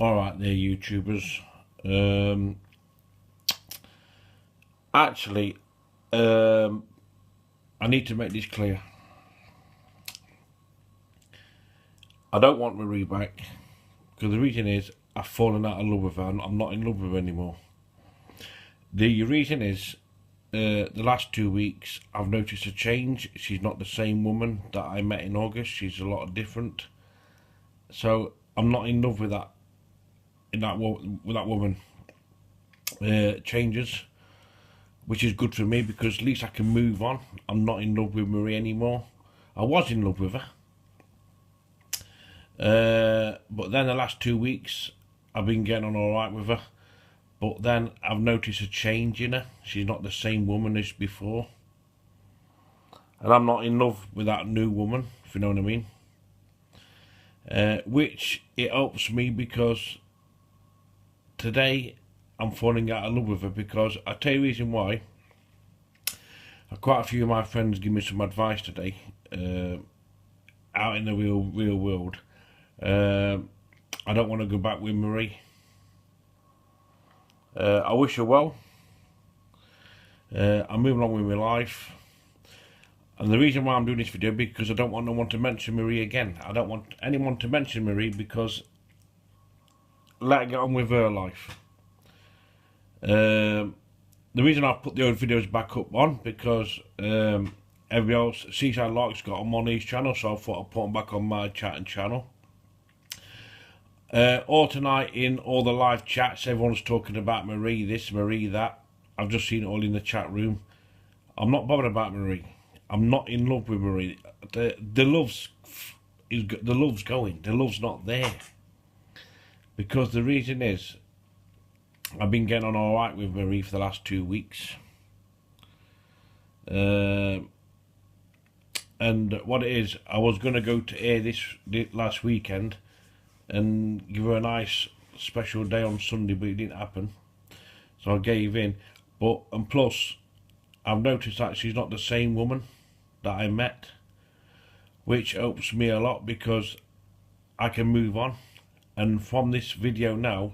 Alright there, YouTubers. Actually, I need to make this clear. I don't want Marie back, because the reason is I've fallen out of love with her. I'm not in love with her anymore. The reason is, the last 2 weeks I've noticed a change. She's not the same woman that I met in August. She's a lot different. So I'm not in love with that. With that woman. Changes, which is good for me because at least I can move on. I'm not in love with Marie anymore. I was in love with her. But then the last 2 weeks I've been getting on alright with her. But then I've noticed a change in her. She's not the same woman as before. And I'm not in love with that new woman, if you know what I mean. Which it helps me because today I'm falling out of love with her, because I'll tell you the reason why. Quite a few of my friends give me some advice today, out in the real world. I don't want to go back with Marie. I wish her well. I'm moving on with my life. And the reason why I'm doing this video, because I don't want no one to mention Marie again. I don't want anyone to mention Marie, because let her get on with her life. The reason I put the old videos back up on, because everybody else, Seaside Lark's got them on his channel, so I thought I'd put them back on my chatting channel. All tonight in all the live chats, everyone's talking about Marie this, Marie that. I've just seen it all in the chat room. I'm not bothered about Marie. I'm not in love with Marie. The love's going. The love's not there. Because the reason is, I've been getting on alright with Marie for the last 2 weeks. And what it is, I was going to go to Ayr this last weekend and give her a nice special day on Sunday, but it didn't happen. So I gave in. But, and plus, I've noticed that she's not the same woman that I met, which helps me a lot because I can move on. And from this video now,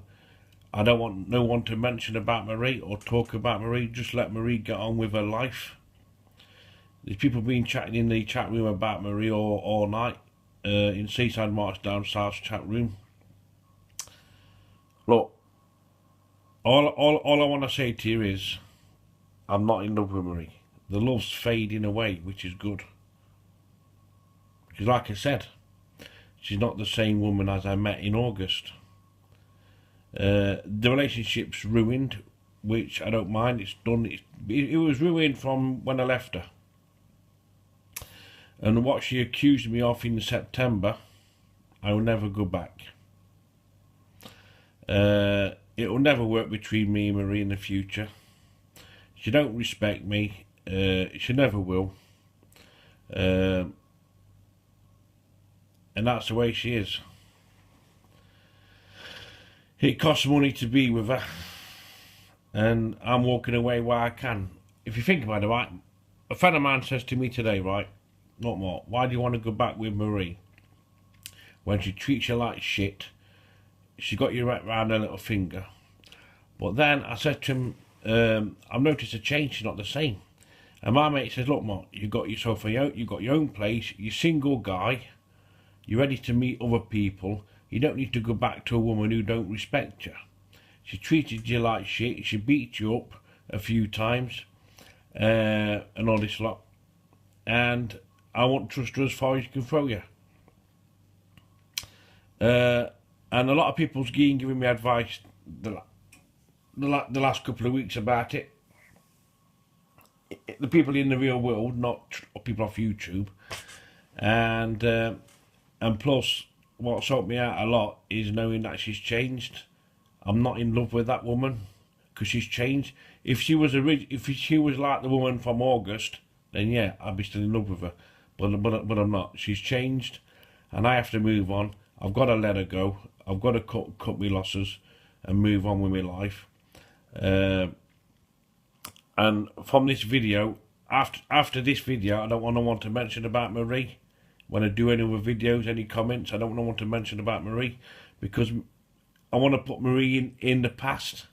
I don't want no one to mention about Marie or talk about Marie. Just let Marie get on with her life. There's people been chatting in the chat room about Marie all night, in Seaside March Down South chat room. Look, all I want to say to you is, I'm not in love with Marie. The love's fading away, which is good. Because like I said, she's not the same woman as I met in August. The relationship's ruined, which I don't mind. It's done. It was ruined from when I left her. And what she accused me of in September, I will never go back. It will never work between me and Marie in the future. She don't respect me. She never will. And that's the way she is. It costs money to be with her, and I'm walking away where I can. If you think about it, right, a friend of mine says to me today, right, not more, why do you want to go back with Marie when she treats you like shit? She got you right round her little finger. But then I said to him, I've noticed a change. She's not the same. And my mate says, look, Mark, you got yourself you got your own place. You're a single guy. You're ready to meet other people. You don't need to go back to a woman who don't respect you. She treated you like shit. She beat you up a few times, and all this lot. And I won't trust her as far as you can throw you. And a lot of people's giving me advice the last couple of weeks about it. The people in the real world, not people off YouTube. And plus, what's helped me out a lot is knowing that she's changed. I'm not in love with that woman because she's changed. If she was like the woman from August, then yeah, I'd be still in love with her. But I'm not. She's changed, and I have to move on. I've got to let her go. I've got to cut my losses and move on with my life. And from this video, after this video, I don't want no one to mention about Marie. When I do any other videos, any comments, I don't want to mention about Marie, because I want to put Marie in the past.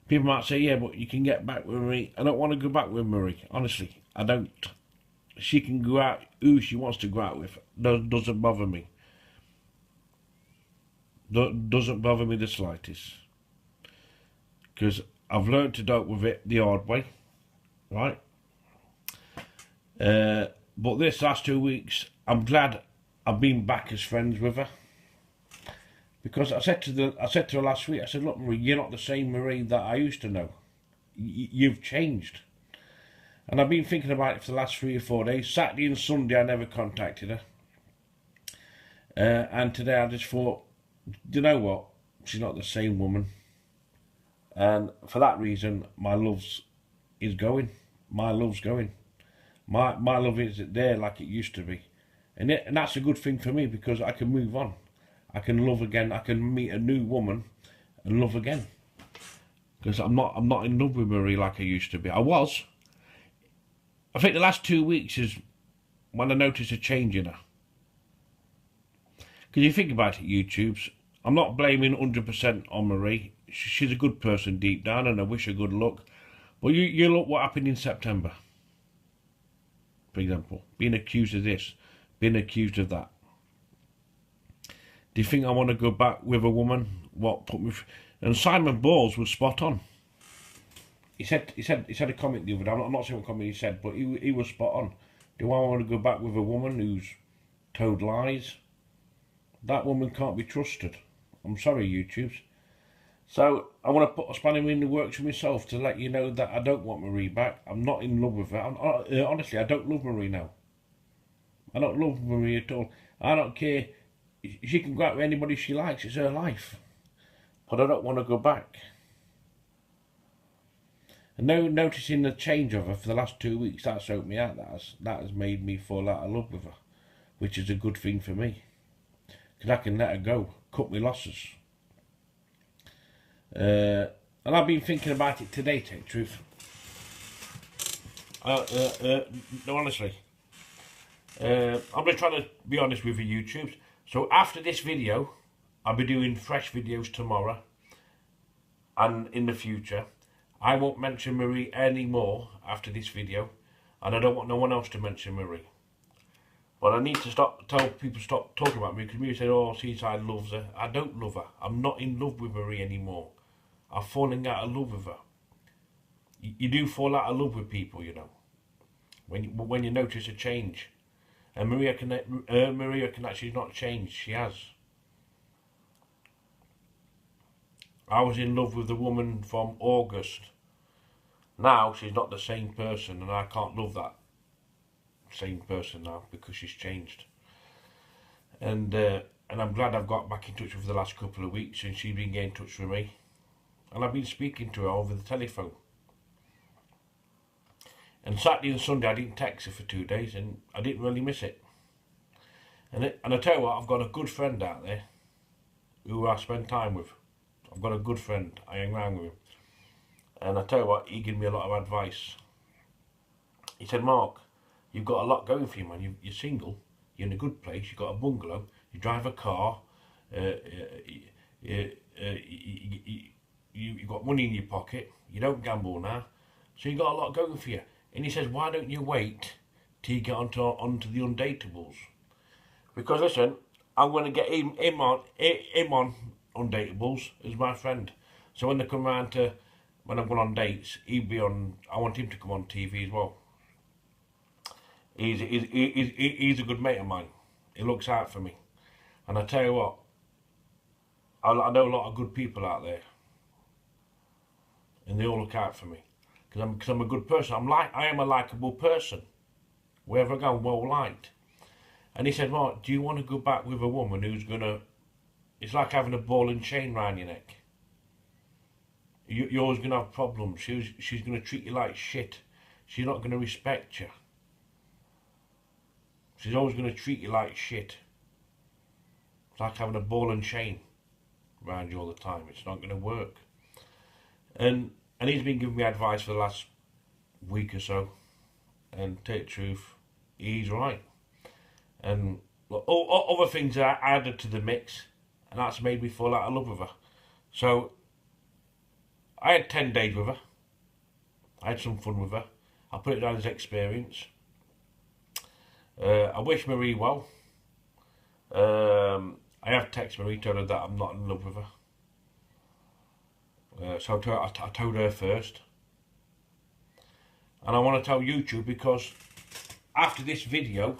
People might say, yeah, but you can get back with Marie. I don't want to go back with Marie. Honestly, I don't. She can go out who she wants to go out with. Doesn't bother me. Doesn't bother me the slightest. Because I've learned to deal with it the hard way. Right? But this last 2 weeks, I'm glad I've been back as friends with her. Because I said to her last week, I said, look, Marie, you're not the same Marie that I used to know. You've changed. And I've been thinking about it for the last 3 or 4 days. Saturday and Sunday, I never contacted her. And today I just thought, you know what? She's not the same woman. And for that reason, my love's going. My love's going. My love isn't there like it used to be. And that's a good thing for me because I can move on. I can love again. I can meet a new woman and love again. Because I'm not in love with Marie like I used to be. I was. I think the last 2 weeks is when I noticed a change in her. Because you think about it, YouTubes, I'm not blaming 100% on Marie. She's a good person deep down and I wish her good luck. But you look what happened in September. For example, being accused of this, being accused of that. Do you think I want to go back with a woman? What put me? And Simon Bowles was spot on. He said a comment the other day. I'm not saying what comment he said, but he was spot on. Do I want to go back with a woman who's told lies? That woman can't be trusted. I'm sorry, YouTubes. So I want to put a spanner in the works for myself to let you know that I don't want Marie back. I'm not in love with her. Honestly, I don't love Marie now. I don't love Marie at all. I don't care. She can go out with anybody she likes. It's her life. But I don't want to go back. And now noticing the change of her for the last 2 weeks, that's opened me out. That has made me fall out of love with her, which is a good thing for me. Because I can let her go, cut my losses. And I've been thinking about it today, to tell you the truth. No, honestly. I'm just trying to be honest with you, YouTubes. So after this video, I'll be doing fresh videos tomorrow and in the future. I won't mention Marie anymore after this video, and I don't want no one else to mention Marie. But I need to tell people to stop talking about me, because Marie said, oh, Seaside loves her. I don't love her. I'm not in love with Marie anymore. I'm falling out of love with her. You do fall out of love with people, you know, when you notice a change. And Maria can actually not change. She has. I was in love with the woman from August. Now she's not the same person, and I can't love that same person now because she's changed. And I'm glad I've got back in touch with her the last couple of weeks, and she's been getting in touch with me. And I've been speaking to her over the telephone. And Saturday and Sunday I didn't text her for 2 days, and I didn't really miss it. And I tell you what, I've got a good friend out there who I spend time with. I've got a good friend. I hang around with him. And I tell you what, he gave me a lot of advice. He said, Mark, you've got a lot going for you, man. You're single. You're in a good place. You've got a bungalow. You drive a car. You've got money in your pocket. You don't gamble now. So you've got a lot going for you. And he says, why don't you wait till you get onto the Undateables? Because listen, I'm going to get him on Undateables as my friend. So when they come round to, when I'm going on dates, he'll be on. I want him to come on TV as well. He's a good mate of mine. He looks out for me. And I tell you what, I know a lot of good people out there, and they all look out for me because I'm a good person. I am a likable person. Wherever I go, I'm well liked. And he said, Mark, do you want to go back with a woman who's gonna? It's like having a ball and chain round your neck. You're always gonna have problems. She's gonna treat you like shit. She's not gonna respect you. She's always gonna treat you like shit. It's like having a ball and chain around you all the time. It's not gonna work. And he's been giving me advice for the last week or so. And to tell you the truth, he's right. And other things I added to the mix, and that's made me fall out of love with her. So I had 10 days with her. I had some fun with her. I put it down as experience. I wish Marie well. I have texted Marie, told her that I'm not in love with her. So I told her first. And I want to tell YouTube, because after this video,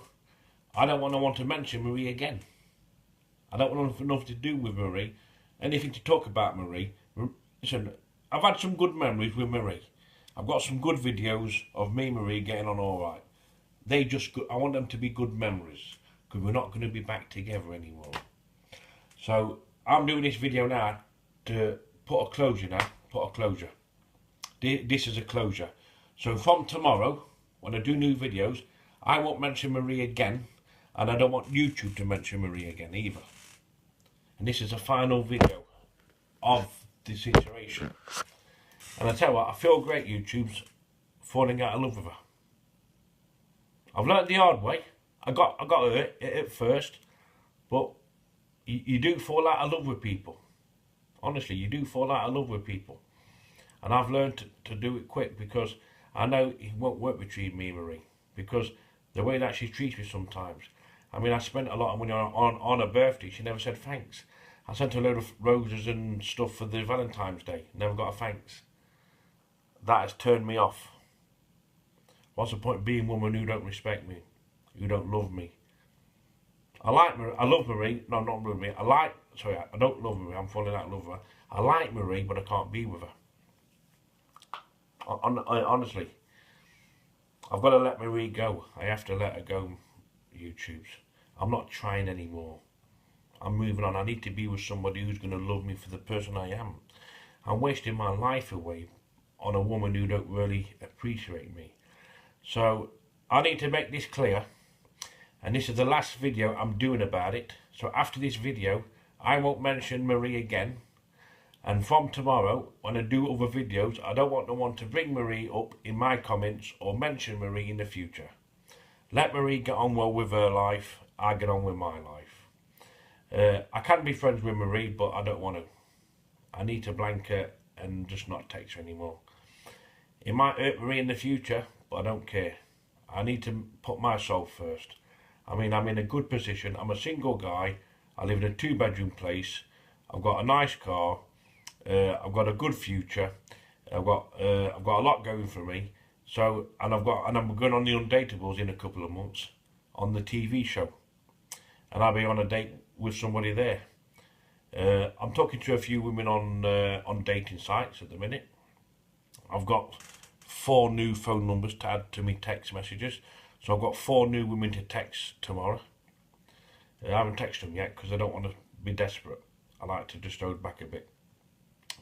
I don't want to mention Marie again. I don't want nothing to do with Marie, anything to talk about Marie. Listen, I've had some good memories with Marie. I've got some good videos of me and Marie getting on all right. I want them to be good memories, because we're not going to be back together anymore. So I'm doing this video now to put a closure now. Put a closure. This is a closure. So from tomorrow, when I do new videos, I won't mention Marie again, and I don't want YouTube to mention Marie again either. And this is a final video of the situation. And I tell you what, I feel great, YouTube's falling out of love with her. I've learnt the hard way. I got hurt at first, but you do fall out of love with people. Honestly, you do fall out of love with people. And I've learned to do it quick, because I know it won't work between me and Marie, because the way that she treats me sometimes. I mean, I spent a lot of money on her birthday. She never said thanks. I sent her a load of roses and stuff for the Valentine's Day. Never got a thanks. That has turned me off. What's the point of being a woman who don't respect me, who don't love me? I love Marie. No, not Marie. I don't love Marie. I'm falling out of love with her. I like Marie, but I can't be with her. Honestly, I've got to let Marie go. I have to let her go, YouTubes. I'm not trying anymore. I'm moving on. I need to be with somebody who's going to love me for the person I am. I'm wasting my life away on a woman who don't really appreciate me. So I need to make this clear, and this is the last video I'm doing about it. So after this video, I won't mention Marie again. And from tomorrow, when I do other videos, I don't want no one to bring Marie up in my comments or mention Marie in the future. Let Marie get on well with her life. I get on with my life. I can be friends with Marie, but I don't want to. I need to blank her and just not text her anymore. It might hurt Marie in the future, but I don't care. I need to put myself first. I mean, I'm in a good position. I'm a single guy. I live in a 2-bedroom place. I've got a nice car. I've got a good future. I've got a lot going for me. So, and I'm going on the Undateables in a couple of months on the TV show, and I'll be on a date with somebody there. I'm talking to a few women on dating sites at the minute. I've got 4 new phone numbers to add to my text messages, so I've got 4 new women to text tomorrow. I haven't texted them yet because I don't want to be desperate. I like to just hold back a bit.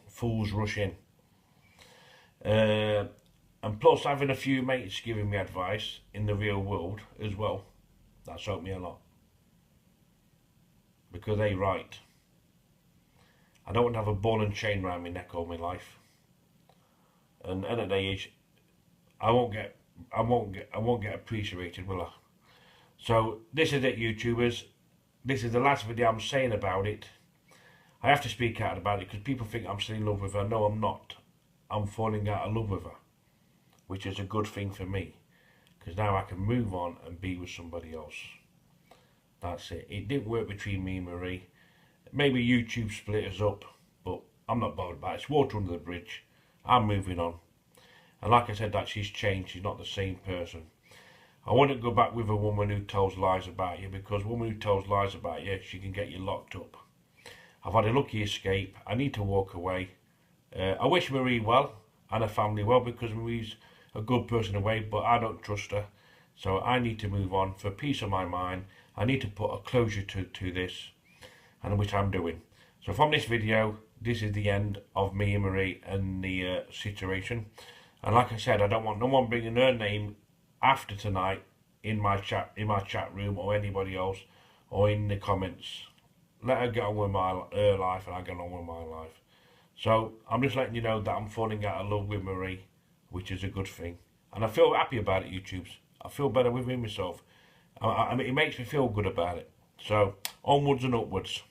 Fools rush in. And plus having a few mates giving me advice in the real world as well, that's helped me a lot. Because they right. I don't want to have a ball and chain around my neck all my life. And at the age, I won't get appreciated, will I? So this is it, YouTubers. This is the last video I'm saying about it. I have to speak out about it because people think I'm still in love with her. No, I'm not. I'm falling out of love with her, which is a good thing for me, because now I can move on and be with somebody else. That's it. It didn't work between me and Marie. Maybe YouTube split us up, but I'm not bothered about it. It's water under the bridge. I'm moving on. And like I said, that she's changed. She's not the same person. I wouldn't go back with a woman who tells lies about you, because a woman who tells lies about you, she can get you locked up. I've had a lucky escape. I need to walk away. I wish Marie well and her family well, because Marie's a good person away, but I don't trust her. So I need to move on for peace of my mind. I need to put a closure to this, and which I'm doing. So from this video, this is the end of me and Marie and the situation. And like I said, I don't want no one bringing her name after tonight in my chat room, or anybody else, or in the comments. Let her get on with her life, and I get on with my life. So I'm just letting you know that I'm falling out of love with Marie, which is a good thing, and I feel happy about it, YouTubes. I feel better within myself. I mean, it makes me feel good about it. So onwards and upwards.